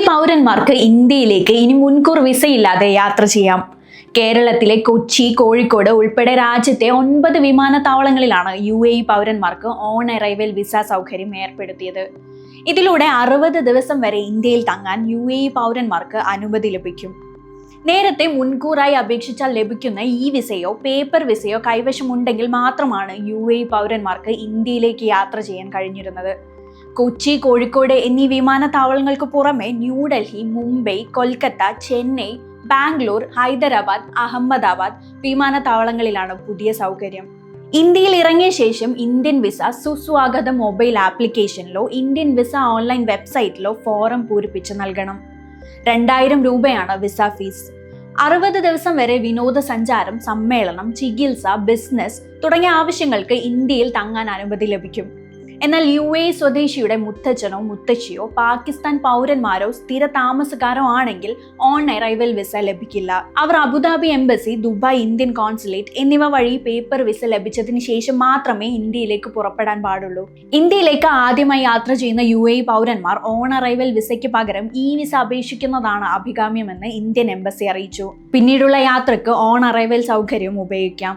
പൗരന്മാർക്ക് ഇന്ത്യയിലേക്ക് ഇനി മുൻകൂർ വിസയില്ലാതെ യാത്ര ചെയ്യാം. കേരളത്തിലെ കൊച്ചി, കോഴിക്കോട് ഉൾപ്പെടെ രാജ്യത്തെ 9 വിമാനത്താവളങ്ങളിലാണ് പൗരന്മാർക്ക് ഓൺ അറൈവൽ വിസ സൗകര്യം ഏർപ്പെടുത്തിയത്. ഇതിലൂടെ 60 ദിവസം വരെ ഇന്ത്യയിൽ തങ്ങാൻ പൗരന്മാർക്ക് അനുമതി ലഭിക്കും. നേരത്തെ മുൻകൂറായി അപേക്ഷിച്ചാൽ ലഭിക്കുന്ന ഈ വിസയോ പേപ്പർ വിസയോ കൈവശമുണ്ടെങ്കിൽ മാത്രമാണ് പൗരന്മാർക്ക് ഇന്ത്യയിലേക്ക് യാത്ര ചെയ്യാൻ കഴിഞ്ഞിരുന്നത്. കൊച്ചി, കോഴിക്കോട് എന്നീ വിമാനത്താവളങ്ങൾക്ക് പുറമെ ന്യൂഡൽഹി, മുംബൈ, കൊൽക്കത്ത, ചെന്നൈ, ബാംഗ്ലൂർ, ഹൈദരാബാദ്, അഹമ്മദാബാദ് വിമാനത്താവളങ്ങളിലാണ് പുതിയ സൗകര്യം. ഇന്ത്യയിൽ ഇറങ്ങിയ ശേഷം ഇന്ത്യൻ വിസ സുസ്വാഗതം മൊബൈൽ ആപ്ലിക്കേഷനിലോ ഇന്ത്യൻ വിസ ഓൺലൈൻ വെബ്സൈറ്റിലോ ഫോറം പൂരിപ്പിച്ച് നൽകണം. 2000 രൂപയാണ് വിസ ഫീസ്. 60 ദിവസം വരെ വിനോദസഞ്ചാരം, സമ്മേളനം, ചികിത്സ, ബിസിനസ് തുടങ്ങിയ ആവശ്യങ്ങൾക്ക് ഇന്ത്യയിൽ തങ്ങാൻ അനുമതി ലഭിക്കും. എന്നാൽ സ്വദേശിയുടെ മുത്തച്ഛനോ മുത്തശ്ശിയോ പാകിസ്ഥാൻ പൗരന്മാരോ സ്ഥിര താമസക്കാരോ ആണെങ്കിൽ ഓൺ അറൈവൽ വിസ ലഭിക്കില്ല. അവർ Abu Dhabi embassy, Dubai Indian consulate എന്നിവ വഴി പേപ്പർ വിസ ലഭിച്ചതിന് ശേഷം മാത്രമേ ഇന്ത്യയിലേക്ക് പുറപ്പെടാൻ പാടുള്ളൂ. ഇന്ത്യയിലേക്ക് ആദ്യമായി യാത്ര ചെയ്യുന്ന പൗരന്മാർ ഓൺ അറൈവൽ വിസയ്ക്ക് പകരം ഈ വിസ അപേക്ഷിക്കുന്നതാണ് അഭികാമ്യമെന്ന് ഇന്ത്യൻ എംബസി അറിയിച്ചു. പിന്നീടുള്ള യാത്രക്ക് ഓൺ അറൈവൽ സൗകര്യം ഉപയോഗിക്കാം.